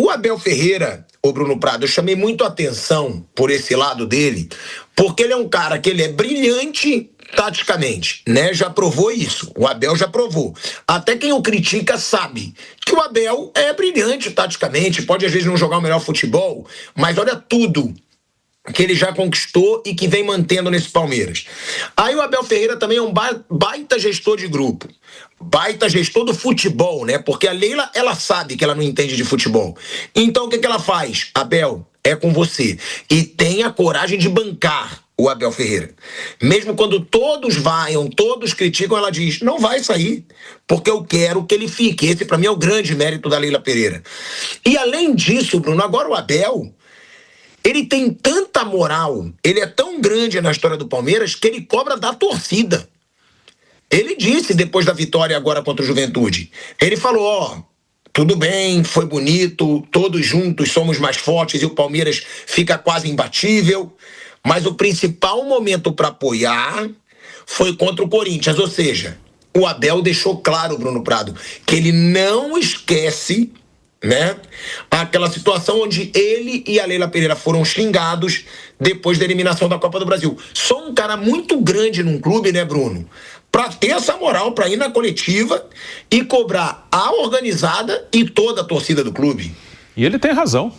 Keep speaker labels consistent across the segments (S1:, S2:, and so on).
S1: O Abel Ferreira, o Bruno Prado, eu chamei muito atenção por esse lado dele, porque ele é um cara que ele é brilhante taticamente, né? Já provou isso. O Abel já provou. Até quem o critica sabe que o Abel é brilhante taticamente, pode às vezes não jogar o melhor futebol, mas olha tudo que ele já conquistou e que vem mantendo nesse Palmeiras. Aí o Abel Ferreira também é um baita gestor de grupo, baita gestor do futebol, né? Porque a Leila, ela sabe que ela não entende de futebol. Então o que ela faz? Abel, é com você. E tenha coragem de bancar o Abel Ferreira. Mesmo quando todos vaiam, todos criticam, ela diz, não vai sair, porque eu quero que ele fique. Esse pra mim é o grande mérito da Leila Pereira. E além disso, Bruno, agora o Abel, ele tem tanta moral, ele é tão grande na história do Palmeiras que ele cobra da torcida. Ele disse depois da vitória agora contra o Juventude, ele falou, tudo bem, foi bonito, todos juntos somos mais fortes e o Palmeiras fica quase imbatível, mas o principal momento para apoiar foi contra o Corinthians, ou seja, o Abel deixou claro, Bruno Prado, que ele não esquece, né, aquela situação onde ele e a Leila Pereira foram xingados depois da eliminação da Copa do Brasil. Só um cara muito grande num clube, né, Bruno, para ter essa moral para ir na coletiva e cobrar a organizada e toda a torcida do clube.
S2: E ele tem razão,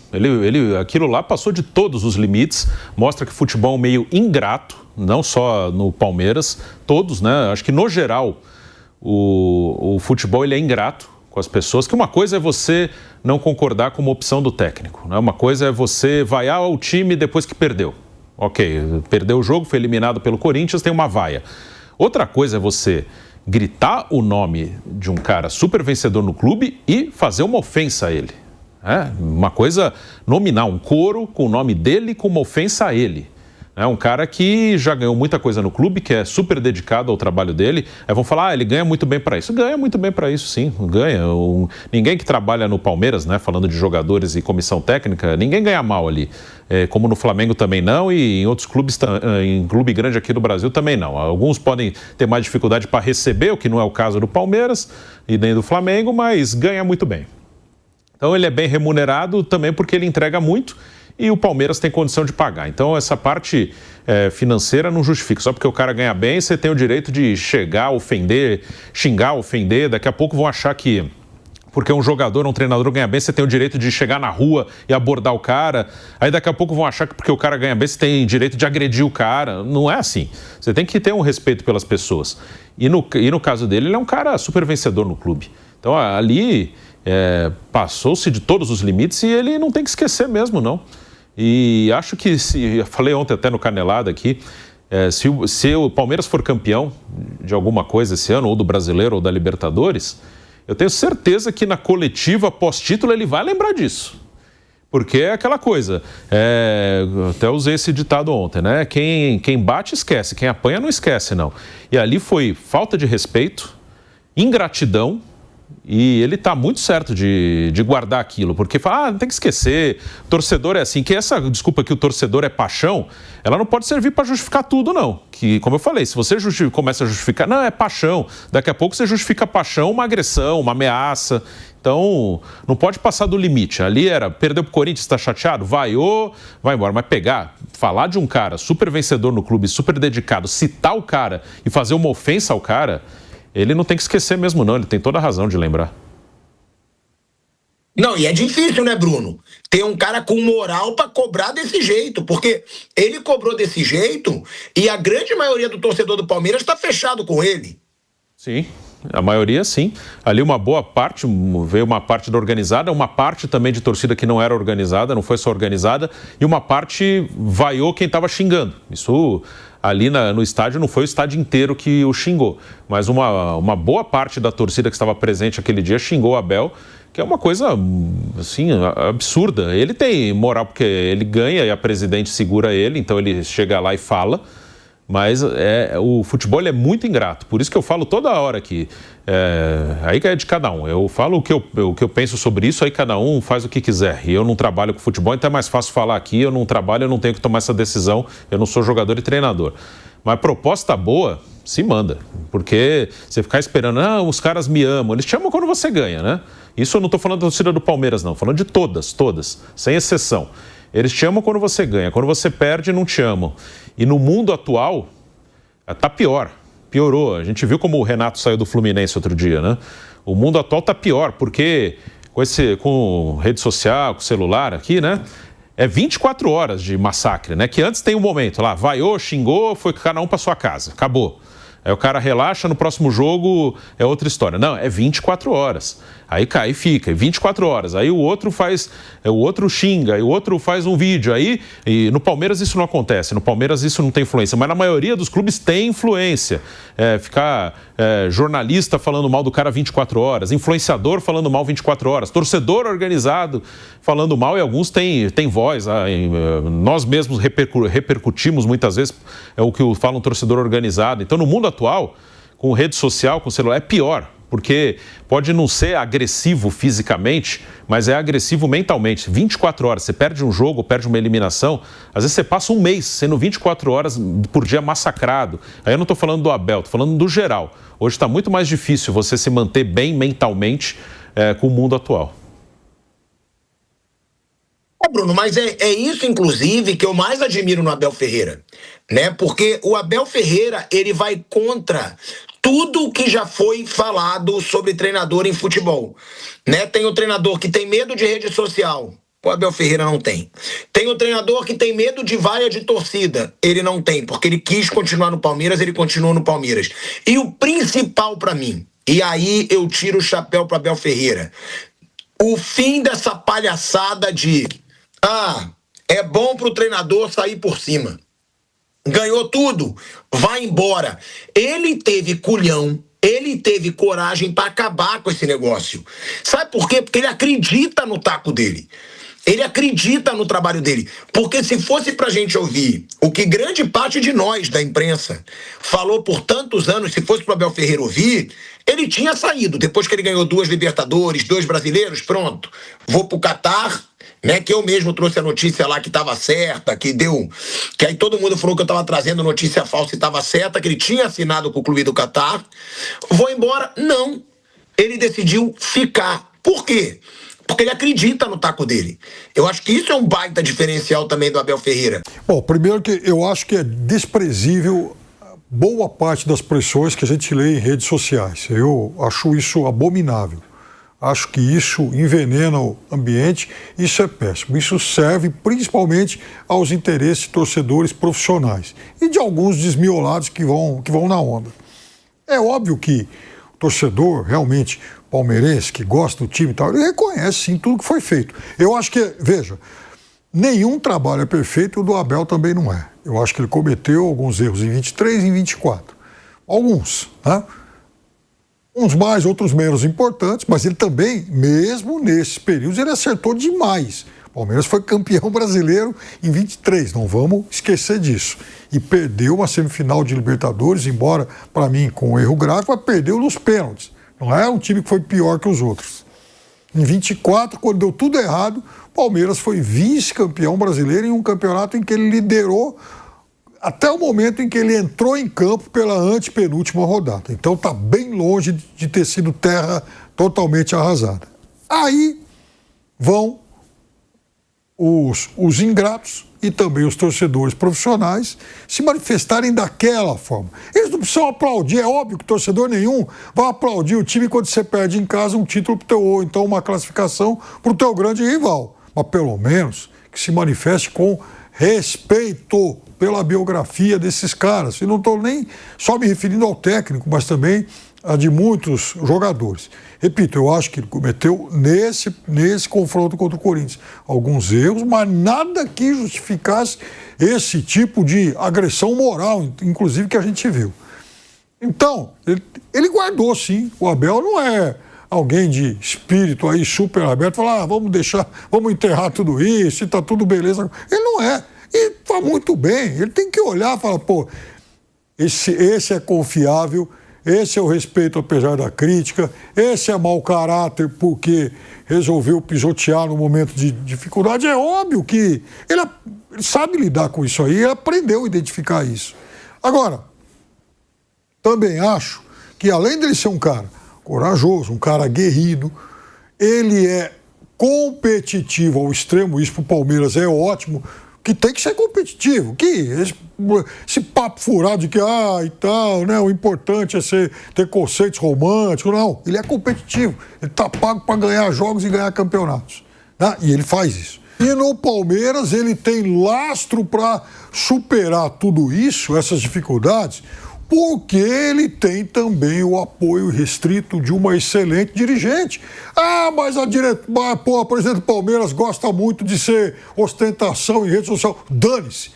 S2: aquilo lá passou de todos os limites, mostra que futebol é um meio ingrato, não só no Palmeiras, todos, né, acho que no geral o futebol ele é ingrato com as pessoas, que uma coisa é você não concordar com uma opção do técnico, né? Uma coisa é você vaiar ao time depois que perdeu. Ok, perdeu o jogo, foi eliminado pelo Corinthians, tem uma vaia. Outra coisa é você gritar o nome de um cara super vencedor no clube e fazer uma ofensa a ele. Uma coisa nominal, um coro com o nome dele com uma ofensa a ele. É um cara que já ganhou muita coisa no clube, que é super dedicado ao trabalho dele. Aí vão falar, ele ganha muito bem para isso. Ganha muito bem para isso, sim, ganha. Ninguém que trabalha no Palmeiras, né, falando de jogadores e comissão técnica, ninguém ganha mal ali. Como no Flamengo também não, e em outros clubes, em clube grande aqui do Brasil também não. Alguns podem ter mais dificuldade para receber, o que não é o caso do Palmeiras e nem do Flamengo, mas ganha muito bem. Então ele é bem remunerado também porque ele entrega muito, e o Palmeiras tem condição de pagar. Então essa parte financeira não justifica. Só porque o cara ganha bem, você tem o direito de chegar, ofender, xingar, ofender. Daqui a pouco vão achar que porque um jogador, um treinador ganha bem, você tem o direito de chegar na rua e abordar o cara. Aí daqui a pouco vão achar que porque o cara ganha bem, você tem direito de agredir o cara. Não é assim. Você tem que ter um respeito pelas pessoas. E no caso dele, ele é um cara super vencedor no clube. Então ali passou-se de todos os limites e ele não tem que esquecer mesmo, não. E acho que, eu falei ontem até no Canelada aqui, se o Palmeiras for campeão de alguma coisa esse ano, ou do Brasileiro ou da Libertadores, eu tenho certeza que na coletiva pós-título ele vai lembrar disso. Porque é aquela coisa, até usei esse ditado ontem, né? Quem bate esquece, quem apanha não esquece, não. E ali foi falta de respeito, ingratidão, e ele está muito certo de guardar aquilo, porque fala, não tem que esquecer, torcedor é assim, que essa desculpa que o torcedor é paixão, ela não pode servir para justificar tudo, não. Que, como eu falei, se você começa a justificar, não, é paixão, daqui a pouco você justifica paixão, uma agressão, uma ameaça, então não pode passar do limite. Ali perdeu pro Corinthians, está chateado, vai embora, mas falar de um cara super vencedor no clube, super dedicado, citar o cara e fazer uma ofensa ao cara, ele não tem que esquecer mesmo, não. Ele tem toda a razão de lembrar.
S1: Não, e é difícil, né, Bruno? Ter um cara com moral para cobrar desse jeito, porque ele cobrou desse jeito e a grande maioria do torcedor do Palmeiras está fechado com ele.
S2: Sim, a maioria sim. Ali uma boa parte, veio uma parte da organizada, uma parte também de torcida que não era organizada, não foi só organizada, e uma parte vaiou quem estava xingando. Isso ali no estádio não foi o estádio inteiro que o xingou, mas uma boa parte da torcida que estava presente aquele dia xingou o Abel, que é uma coisa, assim, absurda. Ele tem moral porque ele ganha e a presidente segura ele, então ele chega lá e fala, mas o futebol é muito ingrato, por isso que eu falo toda hora aqui, aí é de cada um, eu falo o que eu penso sobre isso, aí cada um faz o que quiser, e eu não trabalho com futebol, então é mais fácil falar aqui, eu não trabalho, eu não tenho que tomar essa decisão, eu não sou jogador e treinador, mas proposta boa, se manda, porque você ficar esperando, os caras me amam, eles te amam quando você ganha, né? Isso eu não estou falando da torcida do Palmeiras, não. Falando de todas, sem exceção. Eles te amam quando você ganha. Quando você perde, não te amam. E no mundo atual, tá pior. Piorou. A gente viu como o Renato saiu do Fluminense outro dia, né? O mundo atual tá pior, porque com rede social, com celular aqui, né? É 24 horas de massacre, né? Que antes tem um momento lá, vaiou, xingou, foi cada um para sua casa. Acabou. Aí o cara relaxa, no próximo jogo é outra história. Não, é 24 horas. Aí cai e fica, 24 horas. Aí o outro xinga, aí o outro faz um vídeo. Aí, e no Palmeiras isso não acontece, no Palmeiras isso não tem influência, mas na maioria dos clubes tem influência. Jornalista falando mal do cara 24 horas, influenciador falando mal 24 horas, torcedor organizado falando mal, e alguns têm voz. Nós mesmos repercutimos muitas vezes o que fala um torcedor organizado. Então, no mundo atual, com rede social, com celular, é pior. Porque pode não ser agressivo fisicamente, mas é agressivo mentalmente. 24 horas, você perde um jogo, perde uma eliminação, às vezes você passa um mês sendo 24 horas por dia massacrado. Aí eu não estou falando do Abel, estou falando do geral. Hoje está muito mais difícil você se manter bem mentalmente com o mundo atual.
S1: Bruno, mas é isso, inclusive, que eu mais admiro no Abel Ferreira, né? Porque o Abel Ferreira, ele vai contra tudo o que já foi falado sobre treinador em futebol, né? Tem o treinador que tem medo de rede social, o Abel Ferreira não tem. Tem o treinador que tem medo de vaia de torcida, ele não tem, porque ele quis continuar no Palmeiras, ele continua no Palmeiras. E o principal pra mim, e aí eu tiro o chapéu pro Abel Ferreira, o fim dessa palhaçada de é bom pro treinador sair por cima. Ganhou tudo, vai embora. Ele teve culhão, ele teve coragem para acabar com esse negócio. Sabe por quê? Porque ele acredita no taco dele. Ele acredita no trabalho dele. Porque se fosse pra gente ouvir o que grande parte de nós, da imprensa, falou por tantos anos, se fosse pro Abel Ferreira ouvir, ele tinha saído. Depois que ele ganhou 2 Libertadores, 2 brasileiros, pronto. Vou pro Catar, né, que eu mesmo trouxe a notícia lá que estava certa, que aí todo mundo falou que eu estava trazendo notícia falsa e estava certa, que ele tinha assinado com o clube do Catar. Vou embora? Não. Ele decidiu ficar. Por quê? Porque ele acredita no taco dele. Eu acho que isso é um baita diferencial também do Abel Ferreira.
S3: Bom, primeiro que eu acho que é desprezível boa parte das pressões que a gente lê em redes sociais. Eu acho isso abominável. Acho que isso envenena o ambiente, isso é péssimo. Isso serve principalmente aos interesses de torcedores profissionais e de alguns desmiolados que vão na onda. É óbvio que o torcedor realmente palmeirense, que gosta do time e tal, ele reconhece sim tudo que foi feito. Eu acho que, veja, nenhum trabalho é perfeito, o do Abel também não é. Eu acho que ele cometeu alguns erros em 23 e em 24. Alguns, né? Uns mais, outros menos importantes, mas ele também, mesmo nesses períodos, ele acertou demais. O Palmeiras foi campeão brasileiro em 23, não vamos esquecer disso. E perdeu uma semifinal de Libertadores, embora, para mim, com um erro grave, mas perdeu nos pênaltis. Não é um time que foi pior que os outros. Em 24, quando deu tudo errado, o Palmeiras foi vice-campeão brasileiro em um campeonato em que ele liderou até o momento em que ele entrou em campo pela antepenúltima rodada. Então está bem longe de ter sido terra totalmente arrasada. Aí vão os ingratos e também os torcedores profissionais se manifestarem daquela forma. Eles não precisam aplaudir, é óbvio que torcedor nenhum vai aplaudir o time quando você perde em casa um título pro teu, ou então uma classificação para o teu grande rival. Mas pelo menos que se manifeste com respeito pela biografia desses caras. E não estou nem só me referindo ao técnico, mas também a de muitos jogadores. Repito, eu acho que ele cometeu nesse confronto contra o Corinthians alguns erros, mas nada que justificasse esse tipo de agressão moral, inclusive, que a gente viu. Então, ele guardou sim. O Abel não é alguém de espírito aí super aberto, falar, vamos enterrar tudo isso e tá tudo beleza. Ele não é. E tá muito bem. Ele tem que olhar e falar, pô, esse é confiável, esse é o respeito apesar da crítica, esse é mau caráter porque resolveu pisotear no momento de dificuldade. É óbvio que ele sabe lidar com isso aí, ele aprendeu a identificar isso. Agora, também acho que além dele ser um cara corajoso, um cara aguerrido, ele é competitivo ao extremo, isso para o Palmeiras é ótimo, que tem que ser competitivo. Esse papo furado de que, e tal, né, o importante é ter conceitos românticos, não. Ele é competitivo, ele está pago para ganhar jogos e ganhar campeonatos. Né? E ele faz isso. E no Palmeiras ele tem lastro para superar tudo isso, essas dificuldades, porque ele tem também o apoio restrito de uma excelente dirigente. Mas o presidente do Palmeiras gosta muito de ser ostentação em rede social. Dane-se.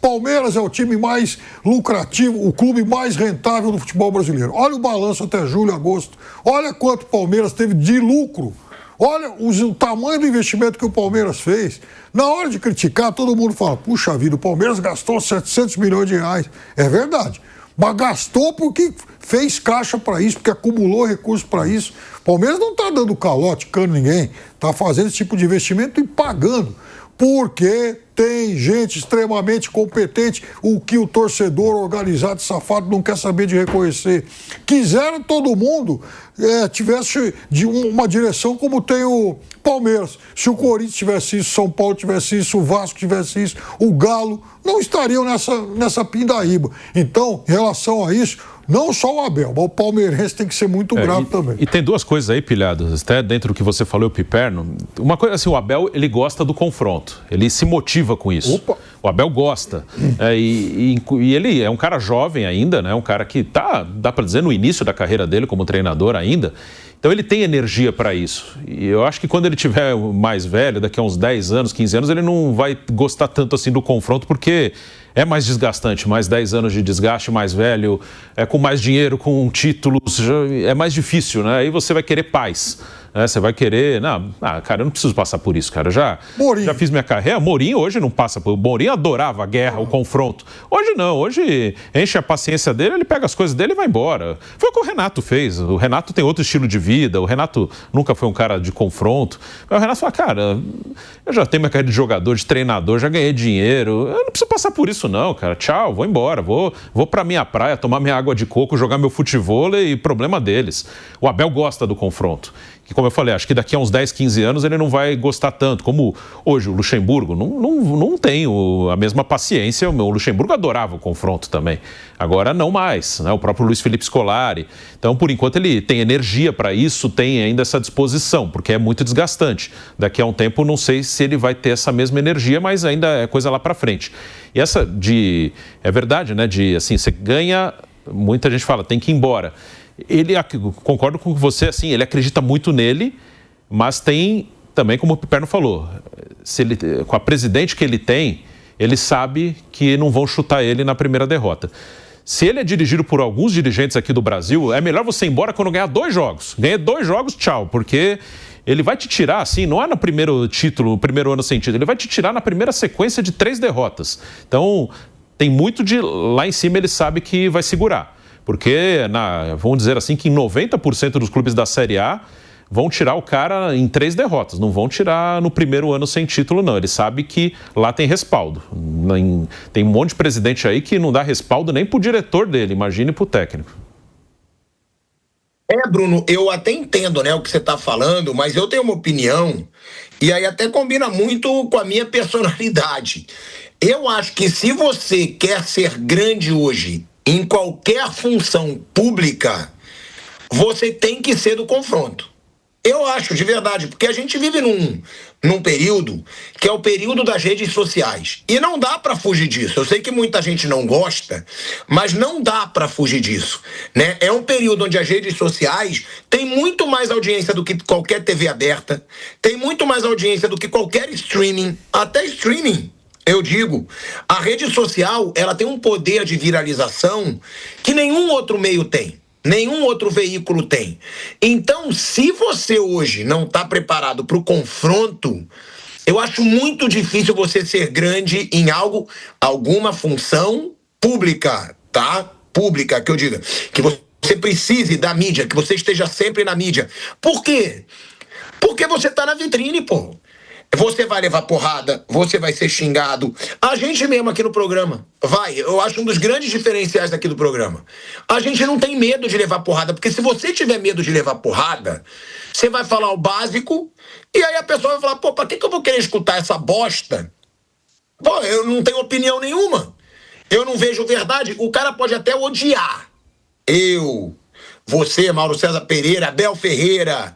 S3: Palmeiras é o time mais lucrativo, o clube mais rentável do futebol brasileiro. Olha o balanço até julho, agosto. Olha quanto o Palmeiras teve de lucro. Olha o tamanho do investimento que o Palmeiras fez. Na hora de criticar, todo mundo fala, puxa vida, o Palmeiras gastou 700 milhões de reais. É verdade. Mas gastou porque fez caixa para isso, porque acumulou recursos para isso. O Palmeiras não está dando calote, cano ninguém. Está fazendo esse tipo de investimento e pagando. Porque tem gente extremamente competente, o que o torcedor organizado safado não quer saber de reconhecer. Quiseram todo mundo tivesse de uma direção como tem o Palmeiras. Se o Corinthians tivesse isso, São Paulo tivesse isso, o Vasco tivesse isso, o Galo, não estariam nessa pindaíba. Então, em relação a isso, não só o Abel, mas o palmeirense tem que ser muito grato também.
S2: E tem duas coisas aí, Pilhado, até dentro do que você falou, o Piperno. Uma coisa assim, o Abel, ele gosta do confronto, ele se motiva com isso.
S3: Opa.
S2: O Abel gosta. E ele é um cara jovem ainda, né? Um cara que dá para dizer, no início da carreira dele como treinador ainda. Então ele tem energia para isso. E eu acho que quando ele tiver mais velho, daqui a uns 10 anos, 15 anos, ele não vai gostar tanto assim do confronto, porque é mais desgastante, mais 10 anos de desgaste, mais velho, com mais dinheiro, com títulos, é mais difícil, né? Aí você vai querer paz. Você vai querer... cara, eu não preciso passar por isso, cara. Já fiz minha carreira. Mourinho hoje não passa por... Mourinho adorava a guerra, o confronto. Hoje não. Hoje enche a paciência dele, ele pega as coisas dele e vai embora. Foi o que o Renato fez. O Renato tem outro estilo de vida. O Renato nunca foi um cara de confronto. Mas o Renato fala, cara, eu já tenho minha carreira de jogador, de treinador, já ganhei dinheiro. Eu não preciso passar por isso não, cara. Tchau, vou embora. Vou pra minha praia, tomar minha água de coco, jogar meu futevôlei e problema deles. O Abel gosta do confronto. Que, como eu falei, acho que daqui a uns 10, 15 anos ele não vai gostar tanto, como hoje o Luxemburgo não tem a mesma paciência. O Luxemburgo adorava o confronto também, agora não mais, né? O próprio Luiz Felipe Scolari. Então, por enquanto, ele tem energia para isso, tem ainda essa disposição, porque é muito desgastante. Daqui a um tempo, não sei se ele vai ter essa mesma energia, mas ainda é coisa lá para frente. E essa é verdade, né? Assim, você ganha, muita gente fala, tem que ir embora. Ele, concordo com você, assim, ele acredita muito nele, mas tem também, como o Piperno falou, com a presidente que ele tem, ele sabe que não vão chutar ele na primeira derrota. Se ele é dirigido por alguns dirigentes aqui do Brasil, é melhor você ir embora quando ganhar 2 jogos. Ganhar 2 jogos, tchau, porque ele vai te tirar, assim, não é no primeiro título, no primeiro ano sem título, ele vai te tirar na primeira sequência de 3 derrotas. Então, tem muito de lá em cima, ele sabe que vai segurar. Porque, vamos dizer assim, que em 90% dos clubes da Série A vão tirar o cara em 3 derrotas. Não vão tirar no primeiro ano sem título, não. Ele sabe que lá tem respaldo. Tem um monte de presidente aí que não dá respaldo nem pro diretor dele, imagine pro técnico.
S1: Bruno, eu até entendo, né, o que você está falando, mas eu tenho uma opinião, e aí até combina muito com a minha personalidade. Eu acho que se você quer ser grande hoje, em qualquer função pública, você tem que ser do confronto. Eu acho, de verdade, porque a gente vive num período que é o período das redes sociais. E não dá para fugir disso. Eu sei que muita gente não gosta, mas não dá para fugir disso, né? É um período onde as redes sociais têm muito mais audiência do que qualquer TV aberta, tem muito mais audiência do que qualquer streaming, até streaming. Eu digo, a rede social, ela tem um poder de viralização que nenhum outro meio tem, nenhum outro veículo tem. Então, se você hoje não está preparado para o confronto, eu acho muito difícil você ser grande em alguma função pública, tá? Pública, que eu diga, que você precise da mídia, que você esteja sempre na mídia. Por quê? Porque você está na vitrine, pô. Você vai levar porrada, você vai ser xingado. A gente mesmo aqui no programa, eu acho um dos grandes diferenciais daqui do programa. A gente não tem medo de levar porrada, porque se você tiver medo de levar porrada, você vai falar o básico, e aí a pessoa vai falar, pô, pra que eu vou querer escutar essa bosta? Pô, eu não tenho opinião nenhuma. Eu não vejo verdade. O cara pode até odiar. Você, Mauro César Pereira, Abel Ferreira...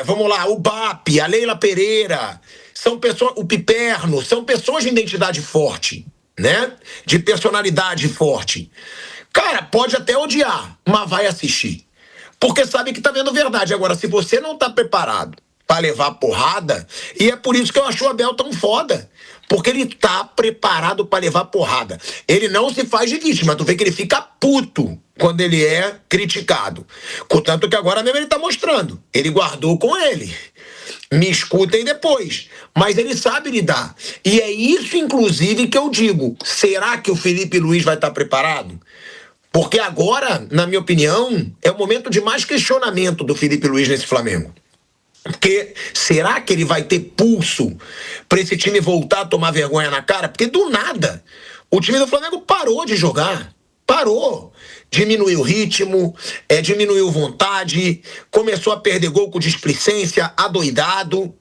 S1: vamos lá, o BAP, a Leila Pereira, são pessoas, o Piperno, são pessoas de identidade forte, né? De personalidade forte. Cara, pode até odiar, mas vai assistir. Porque sabe que tá vendo verdade. Agora, se você não tá preparado pra levar porrada, e é por isso que eu acho o Abel tão foda. Porque ele tá preparado pra levar porrada. Ele não se faz de vítima, tu vê que ele fica puto quando ele é criticado. Contanto que agora mesmo ele tá mostrando. Ele guardou com ele. Me escutem depois. Mas ele sabe lidar. E é isso, inclusive, que eu digo. Será que o Felipe Luiz vai estar preparado? Porque agora, na minha opinião, é o momento de mais questionamento do Felipe Luiz nesse Flamengo. Porque será que ele vai ter pulso para esse time voltar a tomar vergonha na cara? Porque do nada, o time do Flamengo parou de jogar. Parou. Diminuiu o ritmo, diminuiu vontade, começou a perder gol com displicência, adoidado.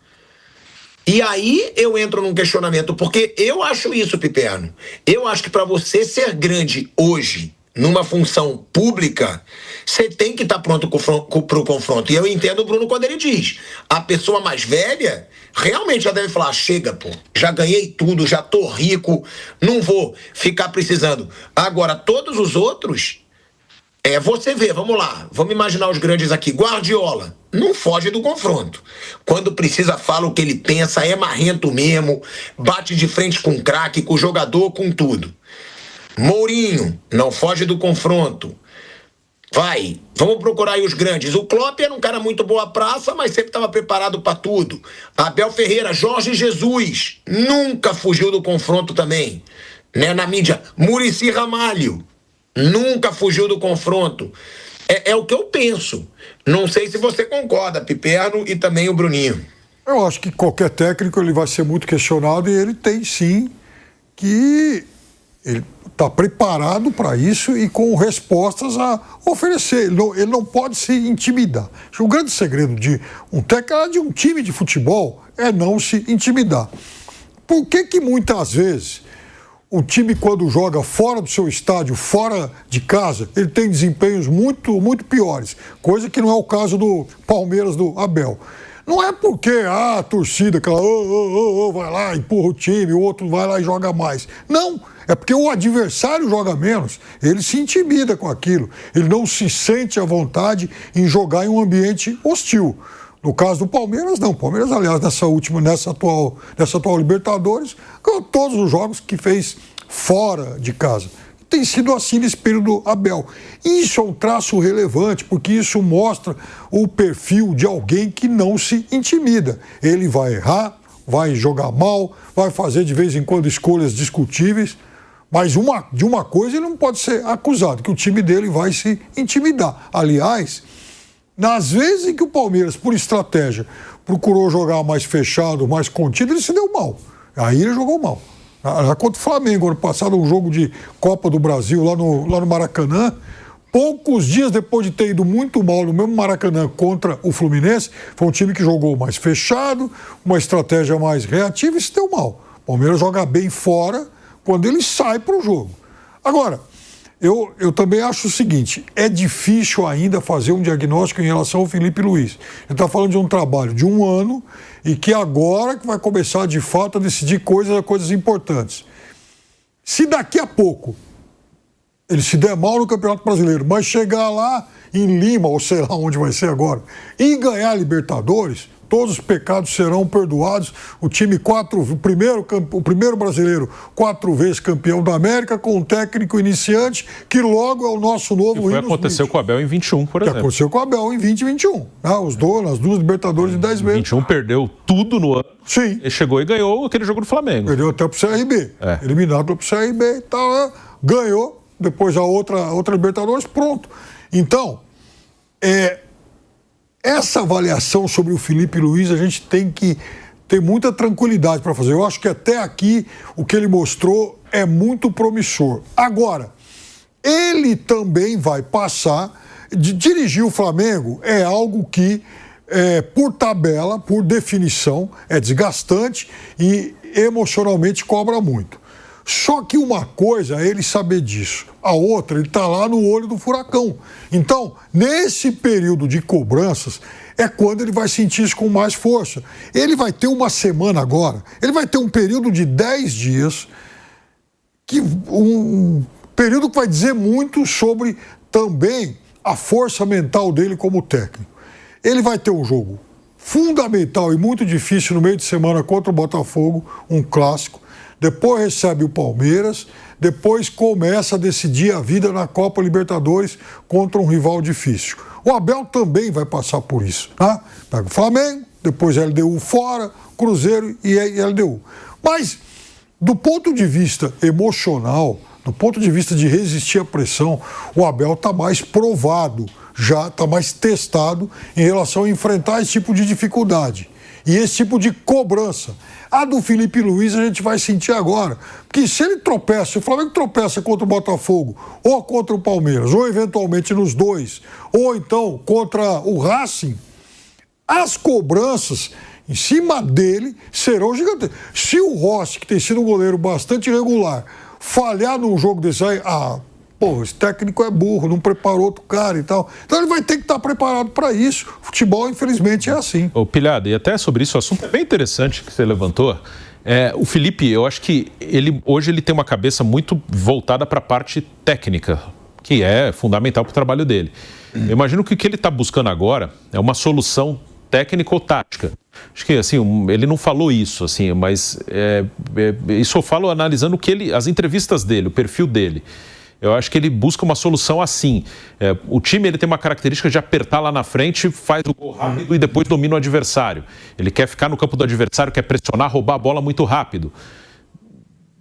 S1: E aí eu entro num questionamento, porque eu acho isso, Piperno. Eu acho que para você ser grande hoje, numa função pública, você tem que estar pronto pro confronto. E eu entendo o Bruno quando ele diz, a pessoa mais velha realmente já deve falar, chega, pô, já ganhei tudo, já tô rico, não vou ficar precisando. Agora, todos os outros, você vê, vamos lá, vamos imaginar os grandes aqui. Guardiola, não foge do confronto. Quando precisa, fala o que ele pensa, é marrento mesmo, bate de frente com o craque, com o jogador, com tudo. Mourinho, não foge do confronto. Vamos procurar aí os grandes. O Klopp era um cara muito boa praça, mas sempre estava preparado para tudo. Abel Ferreira, Jorge Jesus, nunca fugiu do confronto também. Né, na mídia. Muricy Ramalho, nunca fugiu do confronto. É o que eu penso. Não sei se você concorda, Piperno e também o Bruninho.
S3: Eu acho que qualquer técnico ele vai ser muito questionado e ele tem sim que... Ele está preparado para isso e com respostas a oferecer. Ele não pode se intimidar. O grande segredo de um técnico, de um time de futebol, é não se intimidar. Por que muitas vezes o time, quando joga fora do seu estádio, fora de casa, ele tem desempenhos muito, muito piores? Coisa que não é o caso do Palmeiras, do Abel. Não é porque a torcida, aquela vai lá, empurra o time, o outro vai lá e joga mais. Não, é porque o adversário joga menos, ele se intimida com aquilo, ele não se sente à vontade em jogar em um ambiente hostil. No caso do Palmeiras, não. O Palmeiras, aliás, nessa atual Libertadores, ganhou todos os jogos que fez fora de casa. Tem sido assim nesse período do Abel. Isso é um traço relevante, porque isso mostra o perfil de alguém que não se intimida. Ele vai errar, vai jogar mal, vai fazer de vez em quando escolhas discutíveis, mas de uma coisa ele não pode ser acusado, que o time dele vai se intimidar. Aliás, nas vezes em que o Palmeiras, por estratégia, procurou jogar mais fechado, mais contido, ele se deu mal. Aí ele jogou mal. Contra o Flamengo, ano passado, um jogo de Copa do Brasil lá no Maracanã, poucos dias depois de ter ido muito mal no mesmo Maracanã contra o Fluminense, foi um time que jogou mais fechado, uma estratégia mais reativa e se deu mal. O Palmeiras joga bem fora quando ele sai para o jogo. Agora, eu também acho o seguinte, é difícil ainda fazer um diagnóstico em relação ao Felipe Luiz. Ele está falando de um trabalho de um ano e que agora que vai começar de fato a decidir coisas importantes. Se daqui a pouco ele se der mal no Campeonato Brasileiro, mas chegar lá em Lima, ou sei lá onde vai ser agora, e ganhar a Libertadores, todos os pecados serão perdoados. O time o primeiro brasileiro 4 vezes campeão da América, com um técnico iniciante, que logo é o nosso novo
S2: Rinus Michels. Aconteceu com o Abel em 21, por exemplo.
S3: Aconteceu com o Abel em 20 e 21. As duas Libertadores em 10 meses.
S2: 21 perdeu tudo no ano.
S3: Sim.
S2: Ele chegou e ganhou aquele jogo do Flamengo.
S3: Perdeu até pro CRB. Eliminado pro CRB e tal. Ganhou. Depois a outra Libertadores, pronto. Então, essa avaliação sobre o Felipe Luiz a gente tem que tem muita tranquilidade para fazer. Eu acho que até aqui o que ele mostrou é muito promissor. Agora, ele também vai passar... Dirigir o Flamengo é algo que, por tabela, por definição, é desgastante e emocionalmente cobra muito. Só que uma coisa é ele saber disso, a outra, ele está lá no olho do furacão. Então, nesse período de cobranças, é quando ele vai sentir isso com mais força. Ele vai ter uma semana agora, ele vai ter um período de 10 dias, um período que vai dizer muito sobre também a força mental dele como técnico. Ele vai ter um jogo fundamental e muito difícil no meio de semana contra o Botafogo, um clássico. Depois recebe o Palmeiras, depois começa a decidir a vida na Copa Libertadores contra um rival difícil. O Abel também vai passar por isso, tá? Pega o Flamengo, depois LDU fora, Cruzeiro e LDU. Mas, do ponto de vista emocional, do ponto de vista de resistir à pressão, o Abel está mais provado, já está mais testado em relação a enfrentar esse tipo de dificuldade e esse tipo de cobrança. A do Felipe Luiz a gente vai sentir agora, porque se ele tropeça, se o Flamengo tropeça contra o Botafogo, ou contra o Palmeiras, ou eventualmente nos dois, ou então contra o Racing, as cobranças em cima dele serão gigantescas. Se o Rossi, que tem sido um goleiro bastante irregular, falhar num jogo desse aí, esse técnico é burro, não preparou outro cara e tal. Então ele vai ter que estar preparado para isso. O futebol, infelizmente, é assim.
S2: Ô, Pilhado, e até sobre isso, o assunto é bem interessante que você levantou. O Felipe, eu acho que hoje ele tem uma cabeça muito voltada para a parte técnica, que é fundamental para o trabalho dele. Eu imagino que o que ele está buscando agora é uma solução técnica ou tática. Acho que assim, ele não falou isso, assim, mas isso eu falo analisando as entrevistas dele, o perfil dele. Eu acho que ele busca uma solução assim. O time ele tem uma característica de apertar lá na frente, faz o gol rápido e depois domina o adversário. Ele quer ficar no campo do adversário, quer pressionar, roubar a bola muito rápido.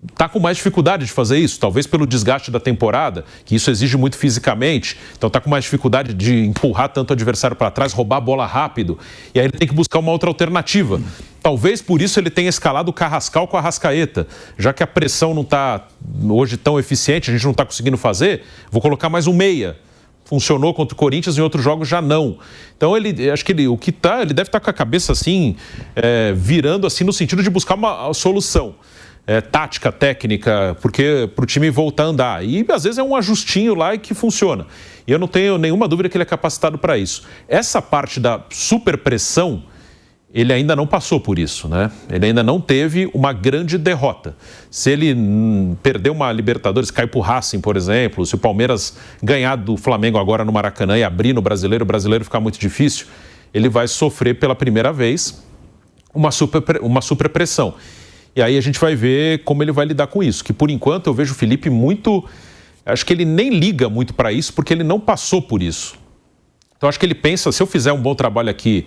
S2: Está com mais dificuldade de fazer isso, talvez pelo desgaste da temporada, que isso exige muito fisicamente. Então está com mais dificuldade de empurrar tanto o adversário para trás, roubar a bola rápido. E aí ele tem que buscar uma outra alternativa. Talvez por isso ele tenha escalado o Carrascal com a Arrascaeta. Já que a pressão não está hoje tão eficiente, a gente não está conseguindo fazer, vou colocar mais um meia. Funcionou contra o Corinthians, em outros jogos já não. Então ele deve estar com a cabeça assim, virando assim no sentido de buscar uma solução. Tática, técnica, porque para o time voltar a andar. E às vezes é um ajustinho lá e que funciona. E eu não tenho nenhuma dúvida que ele é capacitado para isso. Essa parte da superpressão, ele ainda não passou por isso, né? Ele ainda não teve uma grande derrota. Se ele perder uma Libertadores, cair para o Racing, por exemplo, se o Palmeiras ganhar do Flamengo agora no Maracanã e abrir no Brasileiro, o Brasileiro ficar muito difícil, ele vai sofrer pela primeira vez uma superpressão. E aí a gente vai ver como ele vai lidar com isso. Que por enquanto eu vejo o Felipe muito... Acho que ele nem liga muito para isso, porque ele não passou por isso. Então acho que ele pensa, se eu fizer um bom trabalho aqui,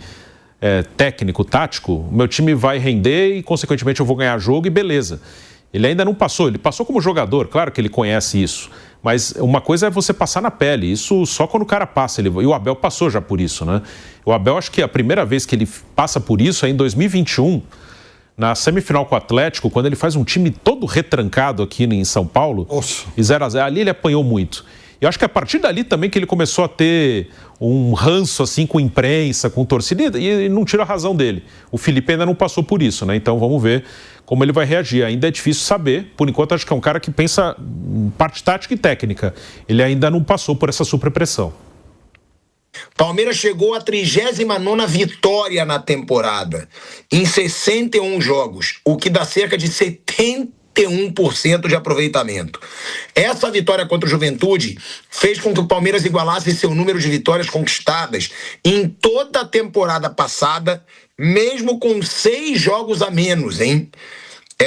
S2: técnico, tático, o meu time vai render e consequentemente eu vou ganhar jogo e beleza. Ele ainda não passou, ele passou como jogador, claro que ele conhece isso. Mas uma coisa é você passar na pele, isso só quando o cara passa. E o Abel passou já por isso, né? O Abel, acho que a primeira vez que ele passa por isso é em 2021... na semifinal com o Atlético, quando ele faz um time todo retrancado aqui em São Paulo, e 0-0, ali ele apanhou muito. E eu acho que a partir dali também que ele começou a ter um ranço assim com imprensa, com torcida, e não tira a razão dele. O Felipe ainda não passou por isso, né? Então vamos ver como ele vai reagir. Ainda é difícil saber, por enquanto acho que é um cara que pensa em parte tática e técnica. Ele ainda não passou por essa superpressão.
S1: Palmeiras chegou à 39ª vitória na temporada, em 61 jogos, o que dá cerca de 71% de aproveitamento. Essa vitória contra o Juventude fez com que o Palmeiras igualasse seu número de vitórias conquistadas em toda a temporada passada, mesmo com 6 jogos a menos, hein?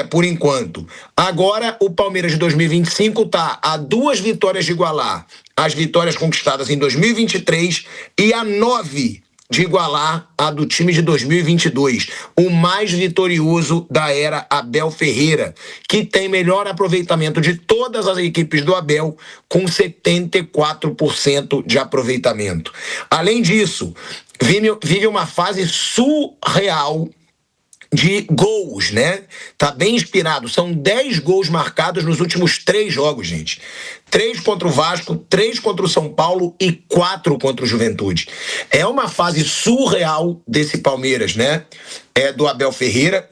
S1: Por enquanto. Agora, o Palmeiras de 2025 está a 2 vitórias de igualar as vitórias conquistadas em 2023 e a 9 de igualar a do time de 2022, o mais vitorioso da era Abel Ferreira, que tem melhor aproveitamento de todas as equipes do Abel, com 74% de aproveitamento. Além disso, vive uma fase surreal de gols, né? Tá bem inspirado. São 10 gols marcados nos últimos 3 jogos, gente. 3 contra o Vasco, 3 contra o São Paulo e 4 contra o Juventude. É uma fase surreal desse Palmeiras, né? Do Abel Ferreira.